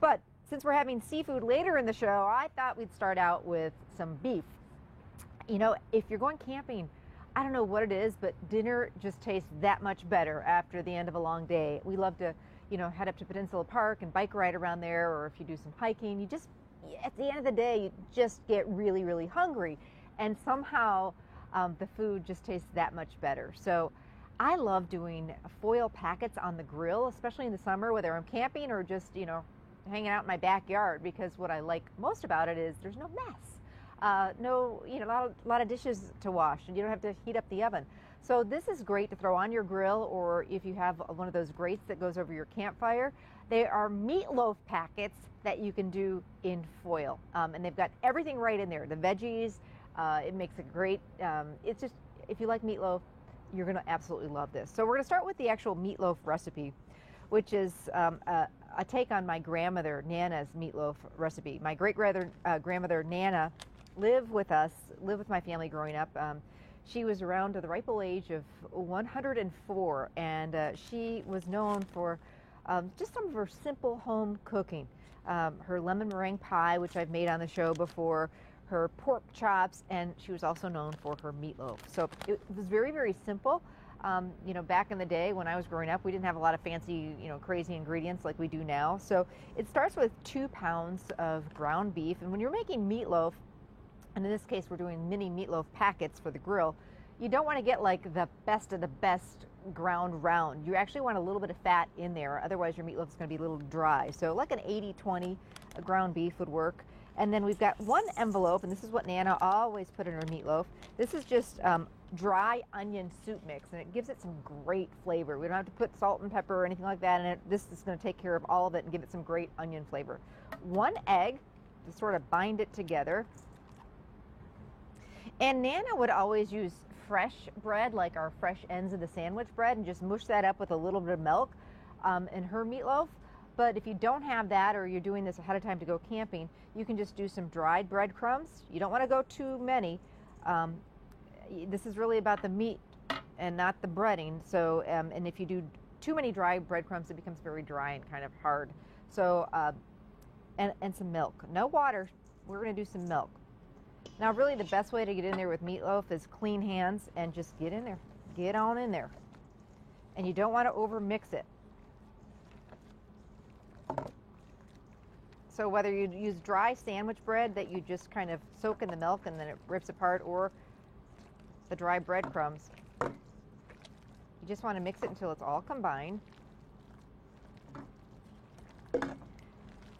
But since we're having seafood later in the show, I thought we'd start out with some beef. You know, if you're going camping, I don't know what it is, but dinner just tastes that much better after the end of a long day. We love to, you know, head up to Peninsula Park and bike ride around there, or if you do some hiking, you just, at the end of the day, you just get really, really hungry. And somehow the food just tastes that much better. So I love doing foil packets on the grill, especially in the summer, whether I'm camping or just, you know, hanging out in my backyard, because what I like most about it is there's no mess. No, you know, a lot of dishes to wash, and you don't have to heat up the oven. So this is great to throw on your grill, or if you have one of those grates that goes over your campfire. They are meatloaf packets that you can do in foil, and they've got everything right in there. The veggies, it makes it great. It's just, if you like meatloaf, you're going to absolutely love this. So we're going to start with the actual meatloaf recipe, which is a take on my grandmother Nana's meatloaf recipe. My great-grandmother Nana lived with my family growing up. She was around to the ripe old age of 104, and she was known for just some of her simple home cooking. Her lemon meringue pie, which I've made on the show before, her pork chops, and she was also known for her meatloaf. So it was very, very simple. You know, back in the day when I was growing up, we didn't have a lot of fancy, you know, crazy ingredients like we do now. So it starts with 2 pounds of ground beef. And when you're making meatloaf, and in this case we're doing mini meatloaf packets for the grill, you don't want to get like the best of the best ground round. You actually want a little bit of fat in there, otherwise your meatloaf is going to be a little dry. So like an 80-20 ground beef would work. And then we've got 1 envelope, and this is what Nana always put in her meatloaf. This is just dry onion soup mix, and it gives it some great flavor. We don't have to put salt and pepper or anything like that in it. This is going to take care of all of it and give it some great onion flavor. 1 egg to sort of bind it together. And Nana would always use fresh bread, like our fresh ends of the sandwich bread, and just mush that up with a little bit of milk in her meatloaf. But if you don't have that, or you're doing this ahead of time to go camping, you can just do some dried breadcrumbs. You don't want to go too many. This is really about the meat and not the breading. So, and if you do too many dry breadcrumbs, it becomes very dry and kind of hard. So, and some milk. No water. We're going to do some milk. Now, really the best way to get in there with meatloaf is clean hands and just get in there. Get on in there. And you don't want to over mix it. So whether you use dry sandwich bread that you just kind of soak in the milk and then it rips apart, or the dry breadcrumbs, you just want to mix it until it's all combined.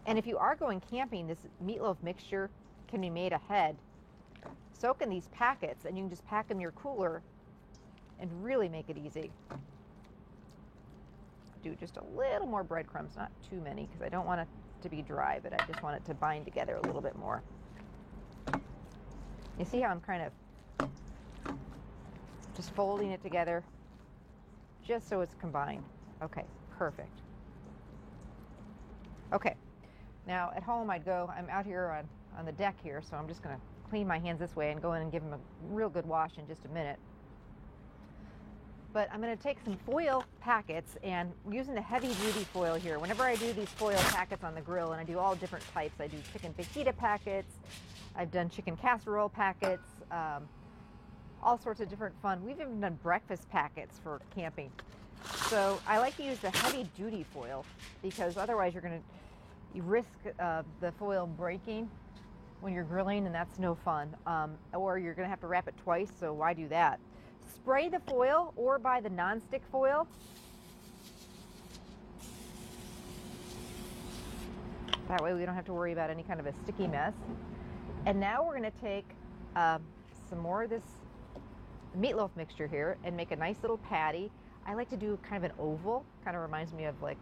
And if you are going camping, this meatloaf mixture can be made ahead. Soak in these packets, and you can just pack them in your cooler and really make it easy. Do just a little more breadcrumbs, not too many, because I don't want it to be dry, but I just want it to bind together a little bit more. You see how I'm kind of just folding it together just so it's combined. Okay, perfect. Okay, now at home I'm out here on the deck here, so I'm just going to clean my hands this way and go in and give them a real good wash in just a minute. But I'm going to take some foil packets, and using the heavy duty foil here. Whenever I do these foil packets on the grill, and I do all different types, I do chicken fajita packets, I've done chicken casserole packets, all sorts of different fun. We've even done breakfast packets for camping. So I like to use the heavy duty foil, because otherwise you risk the foil breaking when you're grilling, and that's no fun. Or you're going to have to wrap it twice, so why do that? Spray the foil or buy the non-stick foil. That way we don't have to worry about any kind of a sticky mess. And now we're going to take some more of this meatloaf mixture here and make a nice little patty. I like to do kind of an oval. Kind of reminds me of like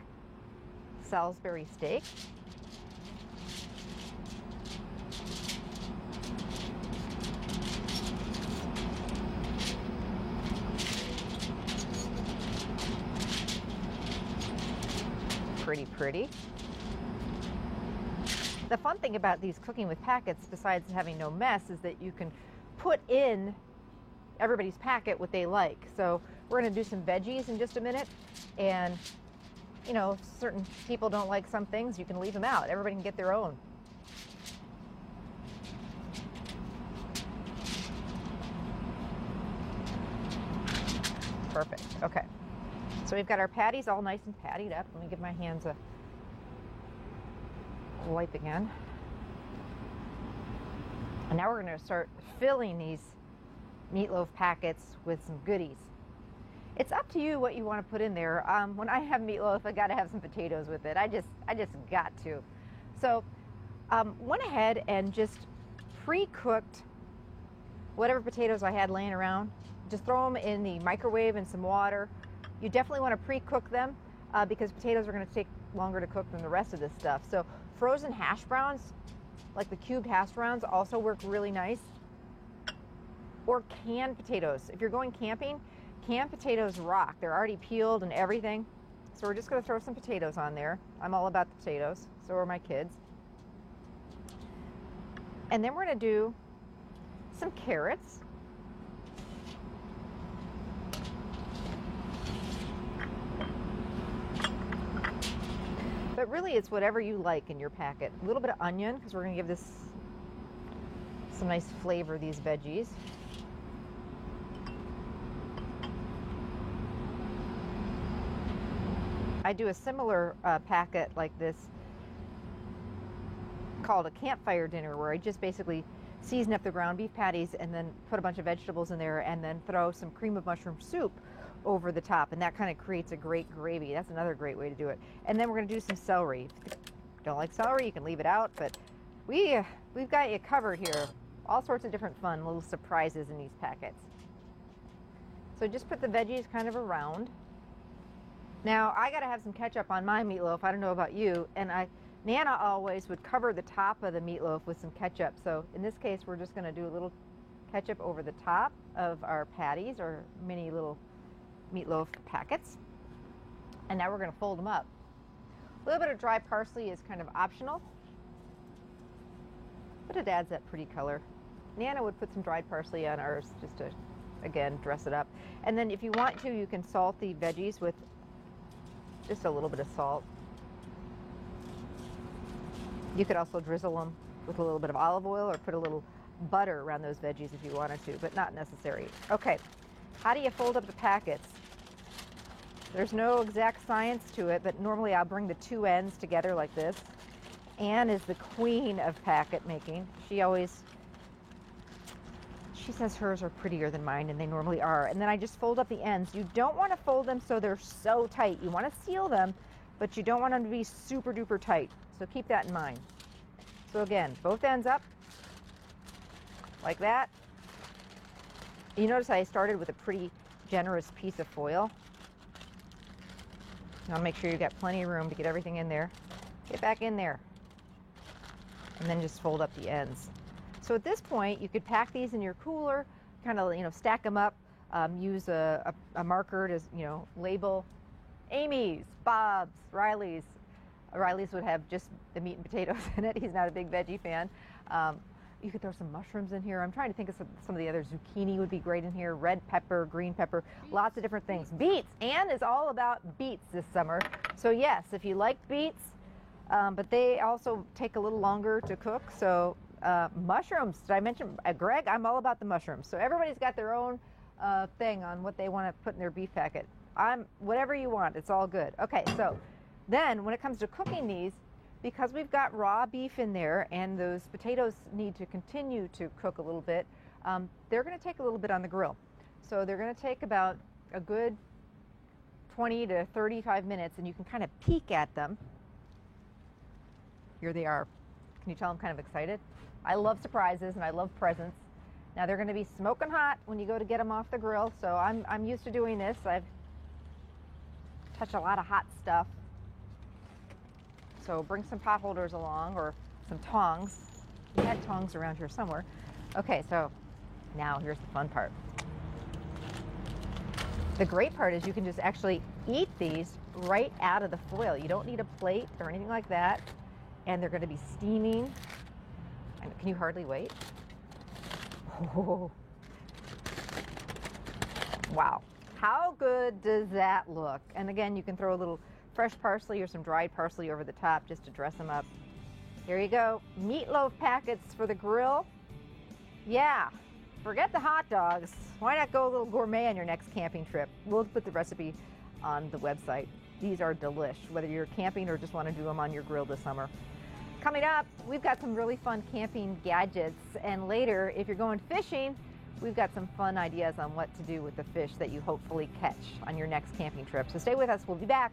Salisbury steak. Pretty. The fun thing about these cooking with packets, besides having no mess, is that you can put in everybody's packet what they like. So we're going to do some veggies in just a minute, and you know, if certain people don't like some things, you can leave them out. Everybody can get their own. Perfect. Okay. So we've got our patties all nice and pattied up. Let me give my hands a wipe again. And now we're going to start filling these meatloaf packets with some goodies. It's up to you what you want to put in there. When I have meatloaf, I got to have some potatoes with it. I just got to. So went ahead and just pre-cooked whatever potatoes I had laying around. Just throw them in the microwave in some water. You definitely want to pre-cook them because potatoes are going to take longer to cook than the rest of this stuff. So frozen hash browns, like the cubed hash browns, also work really nice. Or canned potatoes. If you're going camping, canned potatoes rock. They're already peeled and everything. So we're just going to throw some potatoes on there. I'm all about the potatoes. So are my kids. And then we're going to do some carrots. But really, it's whatever you like in your packet. A little bit of onion, because we're going to give this some nice flavor, these veggies. I do a similar packet like this called a campfire dinner, where I just basically season up the ground beef patties and then put a bunch of vegetables in there and then throw some cream of mushroom soup over the top, and that kind of creates a great gravy. That's another great way to do it. And then we're going to do some celery. If you don't like celery, you can leave it out, but we've got you covered here. All sorts of different fun little surprises in these packets. So just put the veggies kind of around. Now, I got to have some ketchup on my meatloaf. I don't know about you. And Nana always would cover the top of the meatloaf with some ketchup. So in this case, we're just going to do a little ketchup over the top of our patties, or mini little meatloaf packets. And now we're going to fold them up. A little bit of dry parsley is kind of optional, but it adds that pretty color. Nana would put some dried parsley on ours just to, again, dress it up. And then if you want to, you can salt the veggies with just a little bit of salt. You could also drizzle them with a little bit of olive oil or put a little butter around those veggies if you wanted to, but not necessary. Okay, how do you fold up the packets? There's no exact science to it, but normally I'll bring the two ends together like this. Anne is the queen of packet making. She says hers are prettier than mine, and they normally are. And then I just fold up the ends. You don't want to fold them so they're so tight. You want to seal them, but you don't want them to be super duper tight. So keep that in mind. So again, both ends up like that. You notice I started with a pretty generous piece of foil. Now make sure you've got plenty of room to get everything in there. Get back in there. And then just fold up the ends. So at this point, you could pack these in your cooler, kind of, stack them up, use a marker to, label Amy's, Bob's, Riley's. Riley's would have just the meat and potatoes in it. He's not a big veggie fan. You could throw some mushrooms in here. I'm trying to think of some of the other. Zucchini would be great in here. Red pepper, green pepper, lots of different things. Beets. Anne is all about beets this summer. So yes, if you like beets, but they also take a little longer to cook. So mushrooms. Did I mention Greg? I'm all about the mushrooms. So everybody's got their own thing on what they want to put in their beef packet. Whatever you want. It's all good. Okay, so then when it comes to cooking these, because we've got raw beef in there and those potatoes need to continue to cook a little bit, they're going to take a little bit on the grill. So they're going to take about a good 20 to 35 minutes, and you can kind of peek at them. Here they are. Can you tell I'm kind of excited? I love surprises and I love presents. Now they're going to be smoking hot when you go to get them off the grill, so I'm used to doing this. I've touched a lot of hot stuff. So bring some pot holders along, or some tongs. We had tongs around here somewhere. Okay, so now here's the fun part. The great part is you can just actually eat these right out of the foil. You don't need a plate or anything like that. And they're going to be steaming. Can you hardly wait? Oh. Wow. How good does that look? And again, you can throw a little fresh parsley or some dried parsley over the top just to dress them up. Here you go. Meatloaf packets for the grill. Yeah, forget the hot dogs. Why not go a little gourmet on your next camping trip? We'll put the recipe on the website. These are delish, whether you're camping or just want to do them on your grill this summer. Coming up, we've got some really fun camping gadgets. And later, if you're going fishing, we've got some fun ideas on what to do with the fish that you hopefully catch on your next camping trip. So stay with us. We'll be back